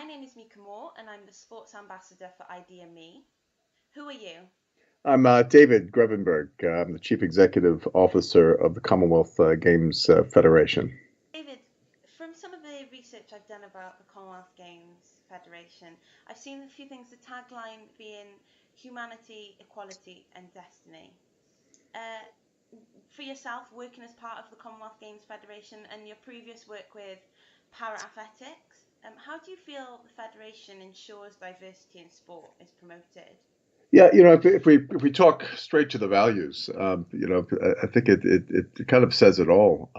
My name is Mica Moore, and I'm the sports ambassador for ideaXme. Who are you? I'm David Grevemberg. I'm the Chief Executive Officer of the Commonwealth Games Federation. David, from some of the research I've done about the Commonwealth Games Federation, I've seen a few things, the tagline being humanity, equality, and destiny. Uh, for yourself, working as part of the Commonwealth Games Federation and your previous work with para-athletics, how do you feel the Federation ensures diversity in sport is promoted? Yeah, if we talk straight to the values, I think it kind of says it all.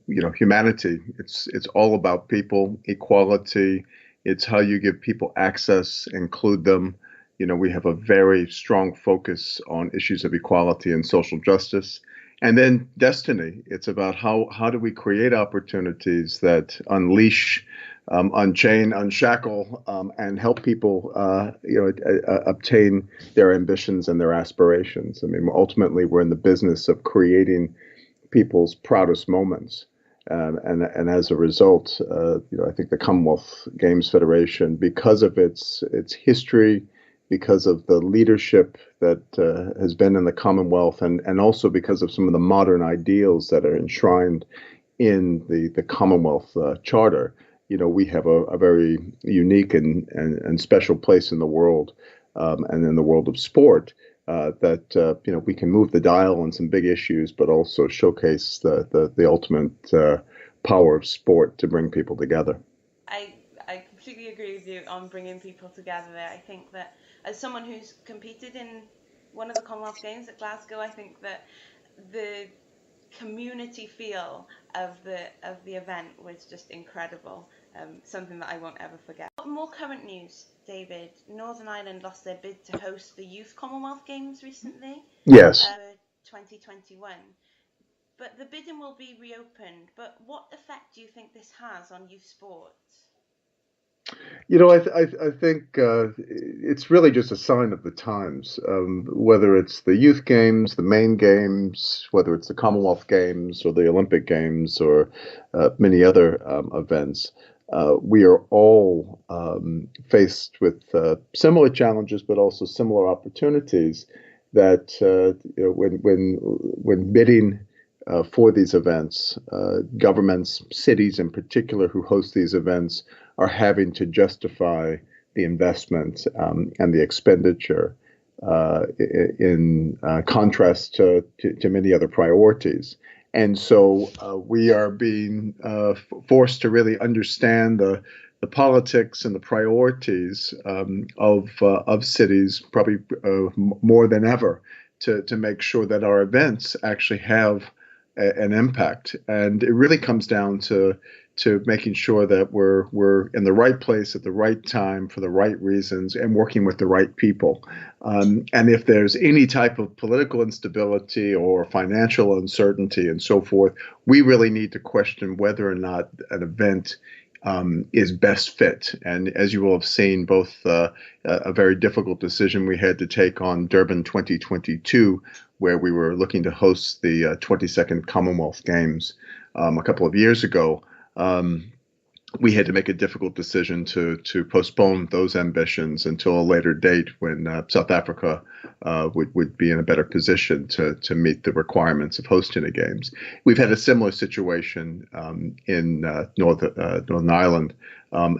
Humanity. It's all about people, equality. It's how you give people access, include them. We have a very strong focus on issues of equality and social justice. And then destiny. It's about how do we create opportunities that unleash, unchain, unshackle, and help people, obtain their ambitions and their aspirations. I mean, ultimately, we're in the business of creating people's proudest moments. And as a result, I think the Commonwealth Games Federation, because of its history, because of the leadership that has been in the Commonwealth, and also because of some of the modern ideals that are enshrined in the Commonwealth Charter, we have a very unique and special place in the world, and in the world of sport, that we can move the dial on some big issues, but also showcase the ultimate power of sport to bring people together. I completely agree with you on bringing people together there. I think that as someone who's competed in one of the Commonwealth Games at Glasgow, I think that the community feel of the event was just incredible. Something that I won't ever forget. More current news, David. Northern Ireland lost their bid to host the Youth Commonwealth Games recently, Yes. 2021. But the bidding will be reopened. But what effect do you think this has on youth sports? I think it's really just a sign of the times. Whether it's the youth games, the main games, whether it's the Commonwealth Games or the Olympic Games or many other events, we are all faced with similar challenges, but also similar opportunities. That when bidding for these events, governments, cities in particular, who host these events, are having to justify the investment and the expenditure in contrast to many other priorities. And so we are being forced to really understand the politics and the priorities of cities, probably more than ever, to make sure that our events actually have an impact. And it really comes down to making sure that we're in the right place at the right time for the right reasons and working with the right people. And if there's any type of political instability or financial uncertainty and so forth, we really need to question whether or not an event is best fit. And as you will have seen, both a very difficult decision we had to take on Durban 2022, where we were looking to host the 22nd Commonwealth Games a couple of years ago. We had to make a difficult decision to postpone those ambitions until a later date when South Africa would be in a better position to meet the requirements of hosting the games. We've had a similar situation in Northern Ireland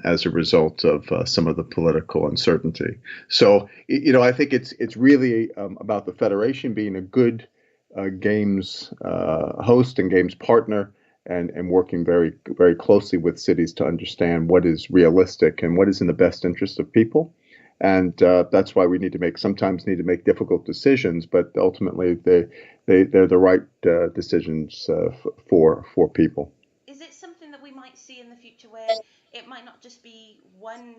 as a result of some of the political uncertainty. So, I think it's really about the Federation being a good games host and games partner, and working very, very closely with cities to understand what is realistic and what is in the best interest of people. And that's why we sometimes need to make difficult decisions, but ultimately they're the right decisions for people. Is it something that we might see in the future where it might not just be one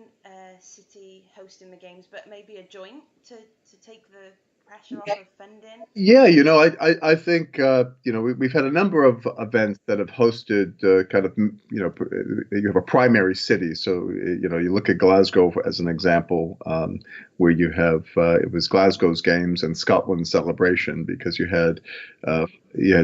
city hosting the games, but maybe a joint to take the pressure off of funding? Yeah, I think we've had a number of events that have hosted you have a primary city. So you look at Glasgow as an example, where you have it was Glasgow's Games and Scotland's celebration, because you had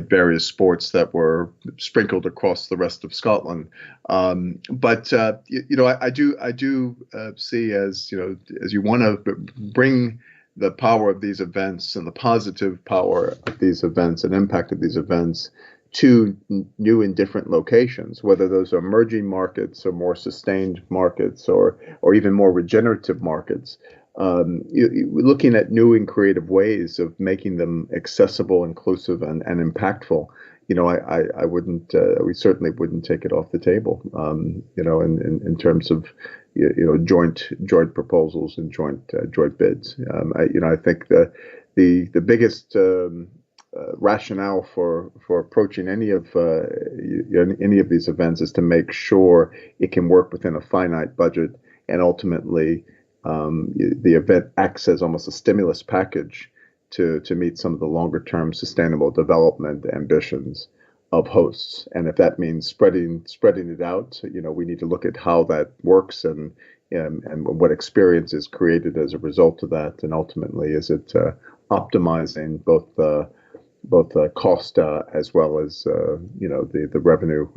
various sports that were sprinkled across the rest of Scotland. But I do see, as you want to bring the power of these events and the positive power of these events and impact of these events to new and different locations, whether those are emerging markets or more sustained markets or even more regenerative markets. Looking at new and creative ways of making them accessible, inclusive, and impactful. I wouldn't. We certainly wouldn't take it off the table. In terms of joint proposals and joint bids. I think the biggest rationale for approaching any of these events is to make sure it can work within a finite budget, and ultimately the event acts as almost a stimulus package to meet some of the longer term sustainable development ambitions of hosts. And if that means spreading it out, we need to look at how that works and what experience is created as a result of that, and ultimately is it optimizing both the cost as well as the revenue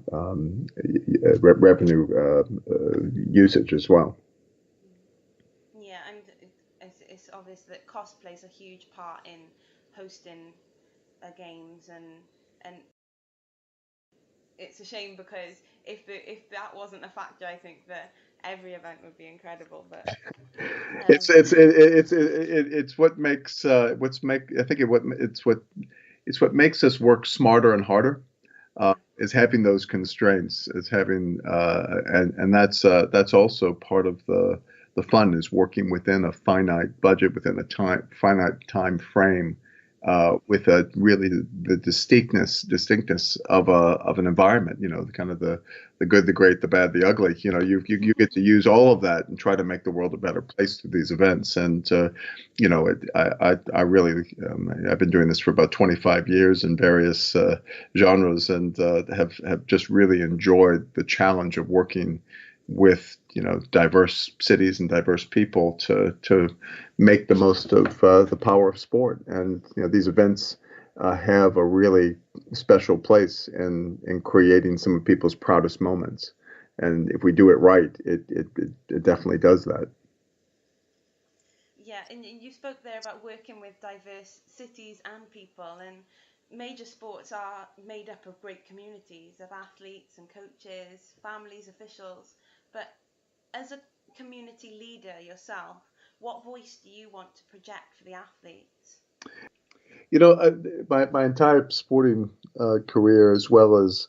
usage as well. Yeah, and it's obvious that cost plays a huge part in hosting games, and it's a shame, because if that wasn't a factor, I think that every event would be incredible. But it's what makes it's what makes us work smarter and harder. Is having those constraints, is having and that's also part of the fun, is working within a finite budget, within a finite time frame, with really the distinctness of an environment. Kind of the good, the great, the bad, the ugly. You get to use all of that and try to make the world a better place through these events. And I really I've been doing this for about 25 years in various genres, and have just really enjoyed the challenge of working with diverse cities and diverse people to make the most of the power of sport. And these events have a really special place in creating some of people's proudest moments. And if we do it right, it definitely does that. Yeah, and you spoke there about working with diverse cities and people, and major sports are made up of great communities of athletes and coaches, families, officials. But as a community leader yourself, what voice do you want to project for the athletes? My entire sporting career, as well as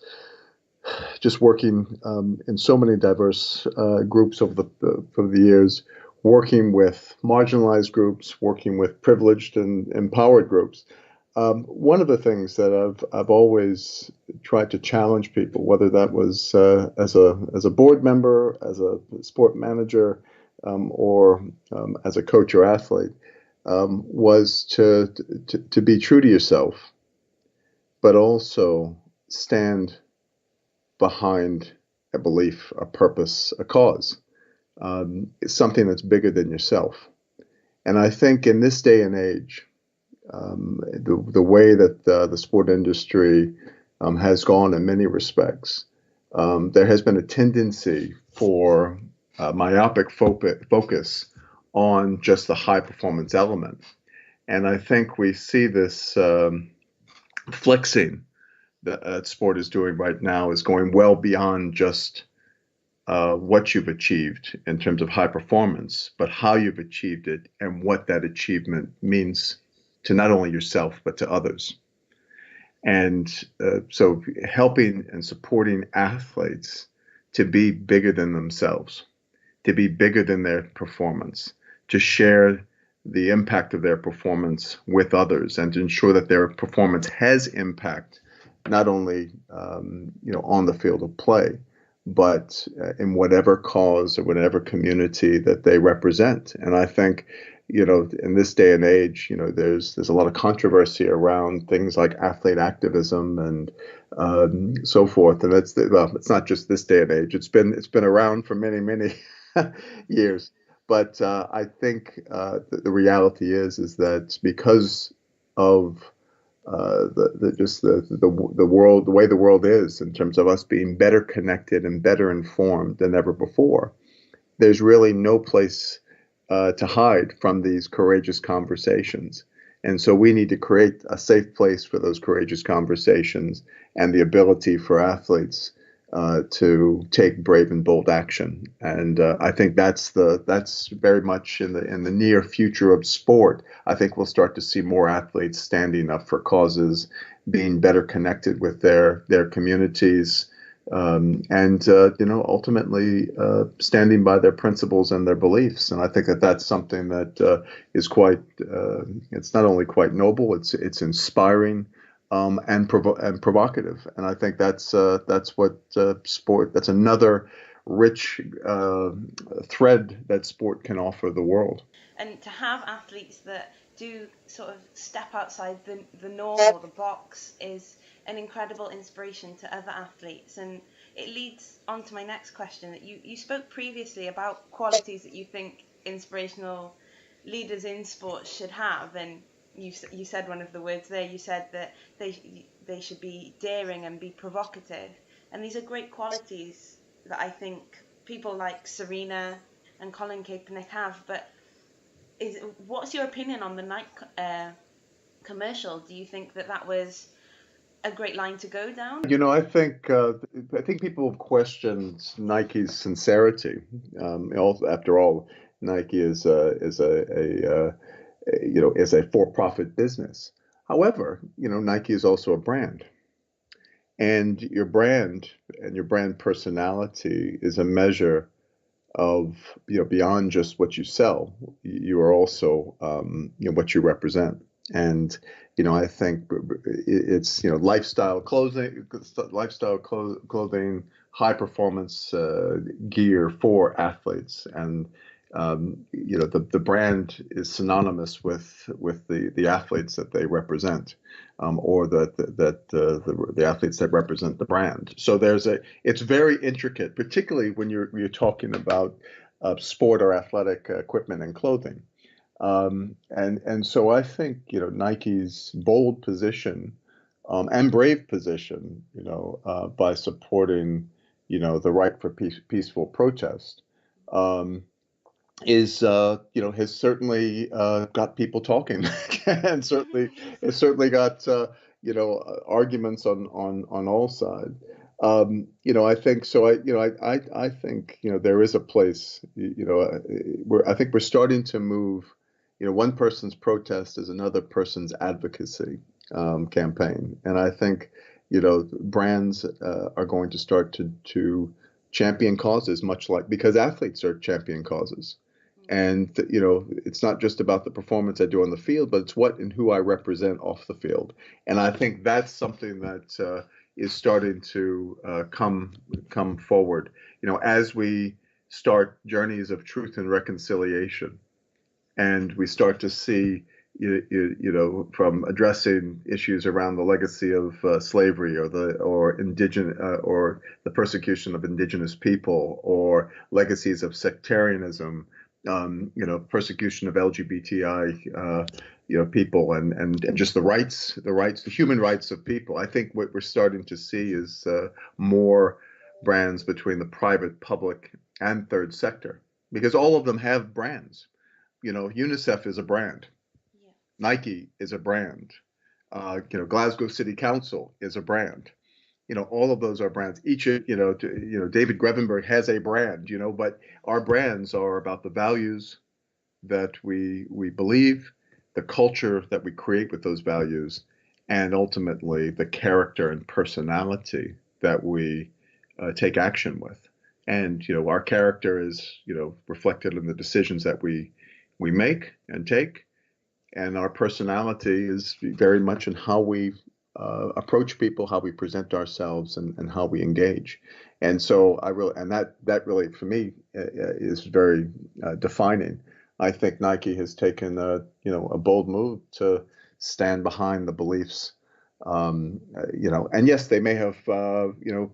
just working in so many diverse groups over the years, working with marginalized groups, working with privileged and empowered groups. One of the things that I've always tried to challenge people, whether that was as a board member, as a sport manager, or as a coach or athlete, was to be true to yourself, but also stand behind a belief, a purpose, a cause. It's something that's bigger than yourself. And I think in this day and age, the way that the sport industry has gone in many respects, there has been a tendency for myopic focus on just the high performance element. And I think we see this flexing that sport is doing right now is going well beyond just what you've achieved in terms of high performance, but how you've achieved it and what that achievement means to not only yourself, but to others. And so helping and supporting athletes to be bigger than themselves, to be bigger than their performance, to share the impact of their performance with others, and to ensure that their performance has impact, not only on the field of play, but in whatever cause or whatever community that they represent. And I think in this day and age, there's a lot of controversy around things like athlete activism and so forth. And it's not just this day and age. It's been around for many, many years. But I think the reality is that because of the world, the way the world is in terms of us being better connected and better informed than ever before, there's really no place to hide from these courageous conversations. And so we need to create a safe place for those courageous conversations and the ability for athletes to take brave and bold action. And I think that's very much in the near future of sport. I think we'll start to see more athletes standing up for causes, being better connected with their communities, and ultimately standing by their principles and their beliefs. And I think that's something that is quite. It's not only quite noble; it's inspiring. And provocative, and I think that's what sport. That's another rich thread that sport can offer the world. And to have athletes that do sort of step outside the norm or the box is an incredible inspiration to other athletes. And it leads on to my next question. That you spoke previously about qualities that you think inspirational leaders in sports should have, and you said one of the words there. You said that they should be daring and be provocative, and these are great qualities that I think people like Serena and Colin Kaepernick have. But what's your opinion on the Nike commercial? Do you think that was a great line to go down? I think people have questioned Nike's sincerity. After all, Nike is a for-profit business. However, Nike is also a brand, and your brand personality is a measure of beyond just what you sell. You are also what you represent. And I think it's lifestyle clothing, high performance gear for athletes, and the brand is synonymous with the athletes that they represent, or the athletes that represent the brand. So it's very intricate, particularly when you're talking about sport or athletic equipment and clothing. And so I think Nike's bold position and brave position, by supporting the right for peaceful protest. Has certainly got people talking, and it's certainly got arguments on all sides. I think so. I think there is a place. I think we're starting to move. One person's protest is another person's advocacy campaign, and I think brands are going to start to champion causes, much like, because athletes are champion causes. And, it's not just about the performance I do on the field, but it's what and who I represent off the field. And I think that's something that is starting to come forward, as we start journeys of truth and reconciliation. And we start to see, from addressing issues around the legacy of slavery, or the persecution of indigenous people, or legacies of sectarianism, persecution of LGBTI, people, and just the human rights of people. I think what we're starting to see is more brands between the private, public, and third sector, because all of them have brands. UNICEF is a brand. Yeah. Nike is a brand. Glasgow City Council is a brand. All of those are brands. Each, David Grevemberg has a brand, but our brands are about the values that we believe, the culture that we create with those values, and ultimately the character and personality that we take action with. And, our character is, reflected in the decisions that we make and take. And our personality is very much in how we approach people, how we present ourselves, and how we engage. And so that really for me is very defining. I think Nike has taken a bold move to stand behind the beliefs. And yes, they may have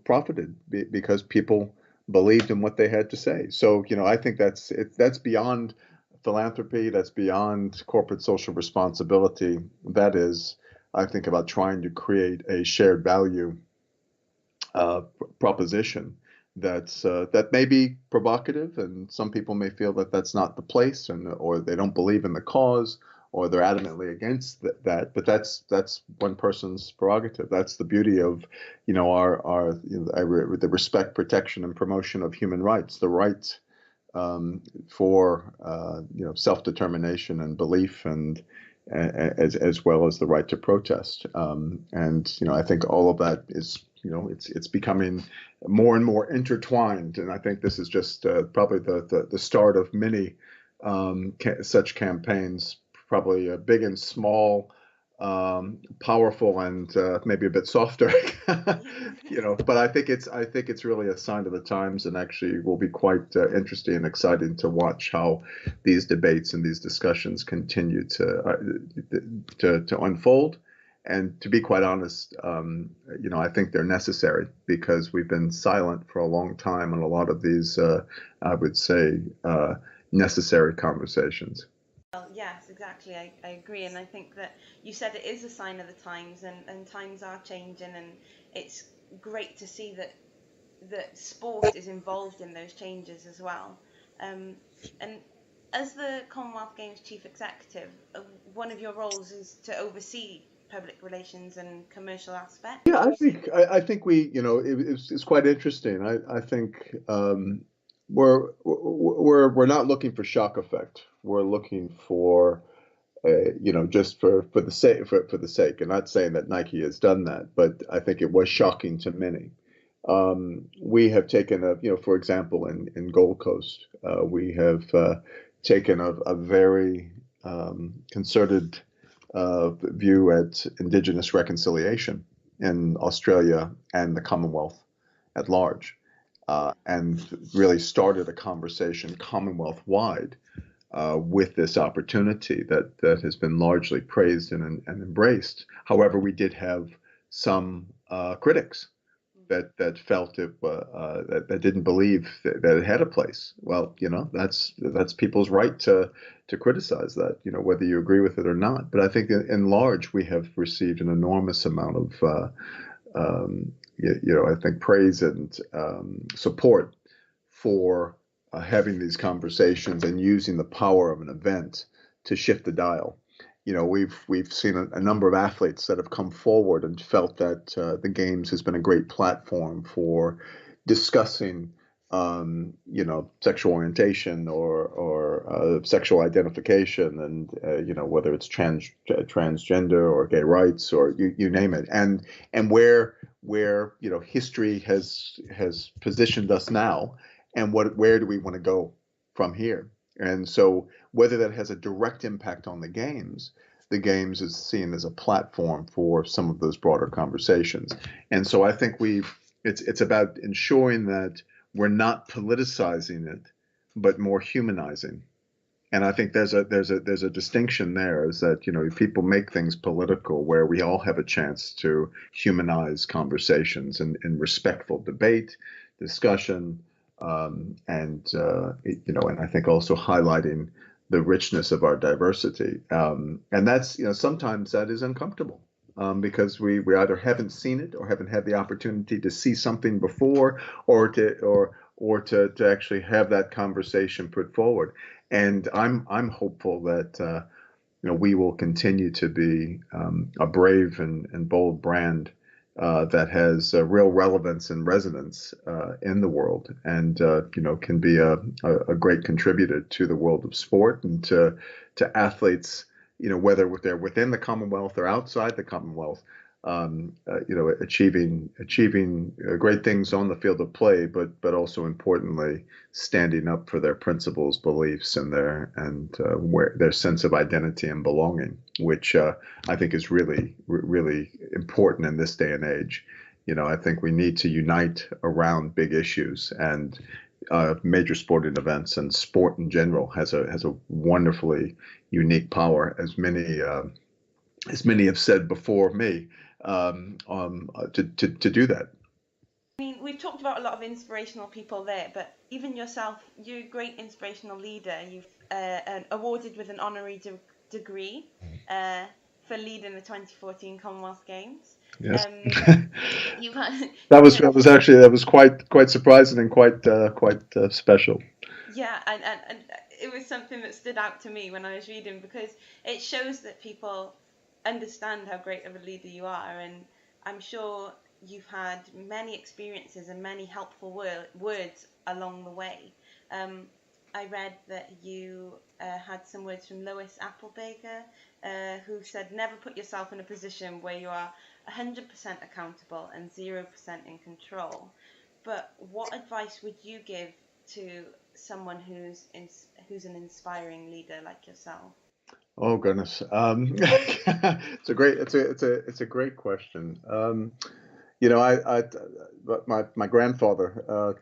profited because people believed in what they had to say. So I think that's beyond philanthropy. That's beyond corporate social responsibility. That is, I think, about trying to create a shared value proposition that may be provocative, and some people may feel that that's not the place, or they don't believe in the cause, or they're adamantly against that. But that's one person's prerogative. That's the beauty of the respect, protection, and promotion of human rights, the right for self-determination and belief, and as well as the right to protest. I think all of that is it's becoming more and more intertwined, and I think this is just probably the start of many such campaigns, probably big and small, powerful and maybe a bit softer, But I think it's really a sign of the times, and actually will be quite interesting and exciting to watch how these debates and these discussions continue to unfold. And to be quite honest, I think they're necessary, because we've been silent for a long time on a lot of these, I would say, necessary conversations. Well, yes, exactly. I agree. And I think that you said it is a sign of the times, and times are changing, and it's great to see that sport is involved in those changes as well. And as the Commonwealth Games Chief Executive, one of your roles is to oversee public relations and commercial aspects. Yeah, I think it's quite interesting. I think we're not looking for shock effect. We're looking for just for the sake. And not saying that Nike has done that, but I think it was shocking to many. We have taken for example, in Gold Coast, we have taken a very concerted view at Indigenous reconciliation in Australia and the Commonwealth at large, and really started a conversation Commonwealth-wide with this opportunity that has been largely praised and embraced. However, we did have some critics that felt it that didn't believe that it had a place. Well, that's people's right to criticize that, whether you agree with it or not. But I think in large, we have received an enormous amount of I think praise and support for having these conversations and using the power of an event to shift the dial. We've seen a number of athletes that have come forward and felt that the Games has been a great platform for discussing, sexual orientation or sexual identification, and whether it's transgender or gay rights or you name it, and where history has positioned us now, and where do we want to go from here. And so whether that has a direct impact on the Games is seen as a platform for some of those broader conversations. And so I think it's about ensuring that we're not politicizing it, but more humanizing. And I think there's a distinction there, is that, people make things political, where we all have a chance to humanize conversations and respectful debate, discussion, and I think also highlighting the richness of our diversity. And that's, sometimes that is uncomfortable, because we either haven't seen it or haven't had the opportunity to see something before, or to actually have that conversation put forward. And I'm hopeful that we will continue to be a brave and bold brand that has real relevance and resonance in the world, and can be a great contributor to the world of sport and to athletes, whether they're within the Commonwealth or outside the Commonwealth, achieving great things on the field of play, but also importantly standing up for their principles, beliefs, and their sense of identity and belonging, which I think is really, really important in this day and age. I think we need to unite around big issues, and major sporting events, and sport in general has a wonderfully unique power, as many have said before me, to do that. I mean, we've talked about a lot of inspirational people there, but even yourself, you're a great inspirational leader. You've awarded with an honorary degree for leading the 2014 Commonwealth Games. Yes. You've had, that was quite surprising and quite special. Yeah, and it was something that stood out to me when I was reading, because it shows that people understand how great of a leader you are, and I'm sure you've had many experiences and many helpful words along the way. I read that you had some words from Lois Applebaker, who said, never put yourself in a position where you are 100% accountable and 0% in control. But what advice would you give to someone who's an inspiring leader like yourself? Oh goodness, it's a great question. My grandfather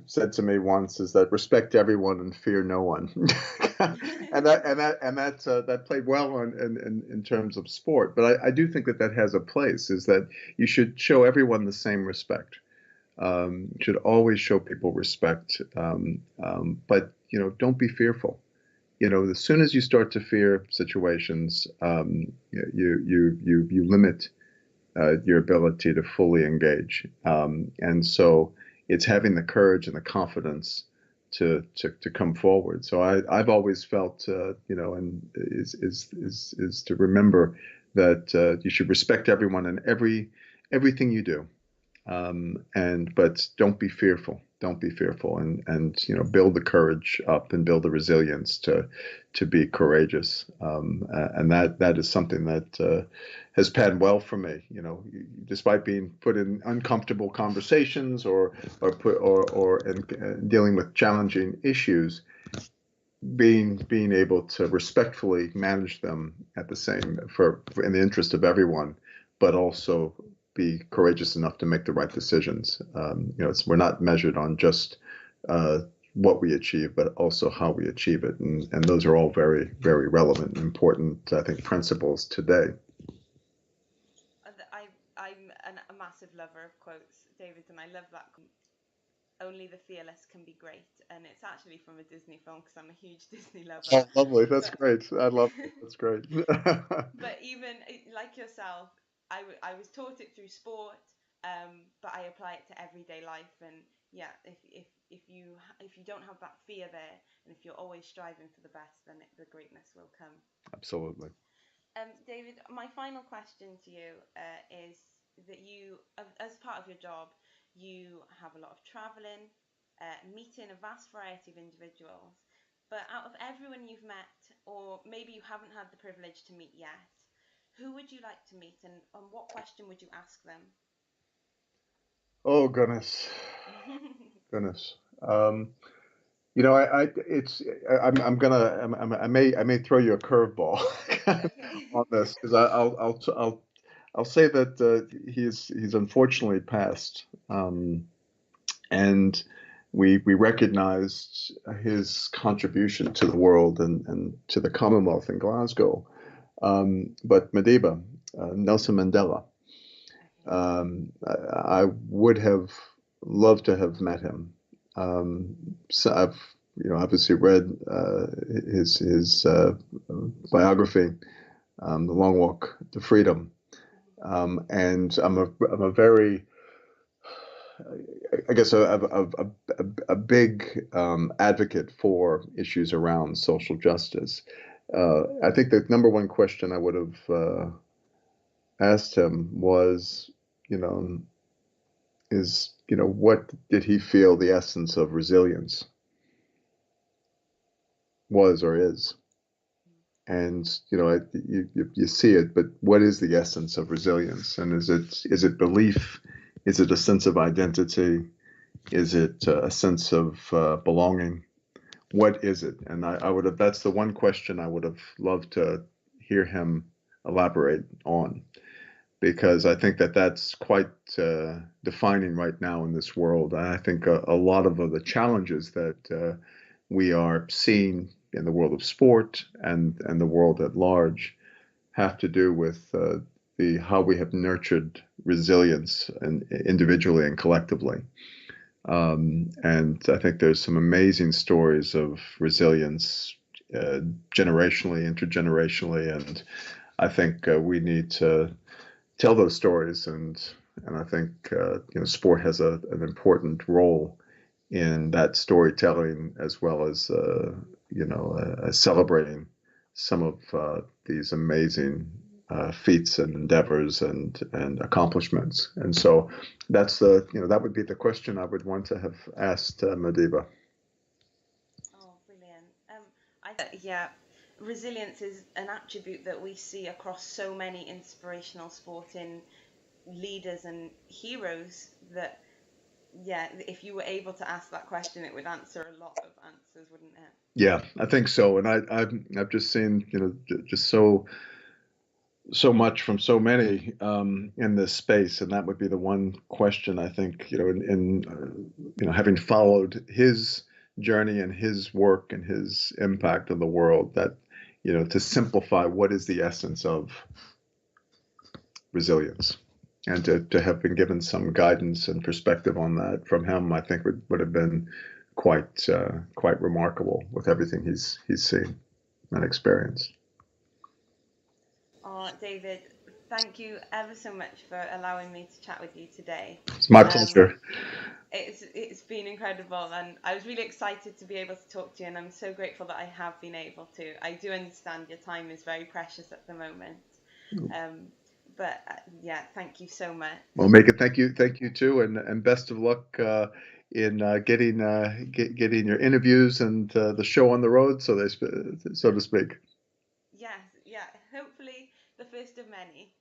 said to me once is that respect everyone and fear no one, and that played well in terms of sport. But I do think that has a place. Is that you should show everyone the same respect. Should always show people respect, but don't be fearful. As soon as you start to fear situations, you limit your ability to fully engage. And so it's having the courage and the confidence to come forward. So I've always felt, and is to remember that you should respect everyone and everything you do. But don't be fearful. Don't be fearful, and build the courage up and build the resilience to be courageous. And that is something that has panned well for me. Despite being put in uncomfortable conversations or dealing with challenging issues, being able to respectfully manage them at the same for in the interest of everyone, but also be courageous enough to make the right decisions. We're not measured on just what we achieve, but also how we achieve it, and those are all very, very relevant and important, I think, principles today. I'm a massive lover of quotes, David, and I love that. Only the fearless can be great, and it's actually from a Disney film because I'm a huge Disney lover. Oh, lovely! That's great. I love it. That's great. But even like yourself, I was taught it through sport, but I apply it to everyday life. And yeah, if you don't have that fear there, and if you're always striving for the best, then the greatness will come. Absolutely. David, my final question to you is that you, as part of your job, you have a lot of traveling, meeting a vast variety of individuals. But out of everyone you've met, or maybe you haven't had the privilege to meet yet, who would you like to meet, and what question would you ask them? Oh goodness, goodness. I may throw you a curveball on this, because I'll say that he's unfortunately passed, and we recognized his contribution to the world and to the Commonwealth in Glasgow. But Madiba, Nelson Mandela, I would have loved to have met him. So I've obviously read his biography, The Long Walk to Freedom, and I'm a very, I guess, a big advocate for issues around social justice. I think the number one question I would have asked him was, what did he feel the essence of resilience was or is? And you see it, but what is the essence of resilience? And is it belief? Is it a sense of identity? Is it a sense of belonging? What is it? And I would have. That's the one question I would have loved to hear him elaborate on. because I think that that's quite defining right now in this world. I think a lot of the challenges that we are seeing in the world of sport and the world at large have to do with the how we have nurtured resilience and individually and collectively. And I think there's some amazing stories of resilience, generationally, intergenerationally, and I think we need to tell those stories. And I think sport has an important role in that storytelling, as well as celebrating some of these amazing feats and endeavors and accomplishments. And so that's that would be the question I would want to have asked Madiba. Oh, brilliant. Yeah, resilience is an attribute that we see across so many inspirational sporting leaders and heroes that, yeah, if you were able to ask that question, it would answer a lot of answers, wouldn't it? Yeah, I think so. And I've just seen just so much from so many in this space, and that would be the one question I think in having followed his journey and his work and his impact on the world, that to simplify what is the essence of resilience, and to have been given some guidance and perspective on that from him, I think would have been quite remarkable with everything he's seen and experienced. Oh, David, thank you ever so much for allowing me to chat with you today. It's my pleasure. It's been incredible, and I was really excited to be able to talk to you, and I'm so grateful that I have been able to. I do understand your time is very precious at the moment. But yeah, thank you so much. Well, Mika, thank you too, and best of luck in getting your interviews and the show on the road, so to speak. Yes, yeah, hopefully the first of many.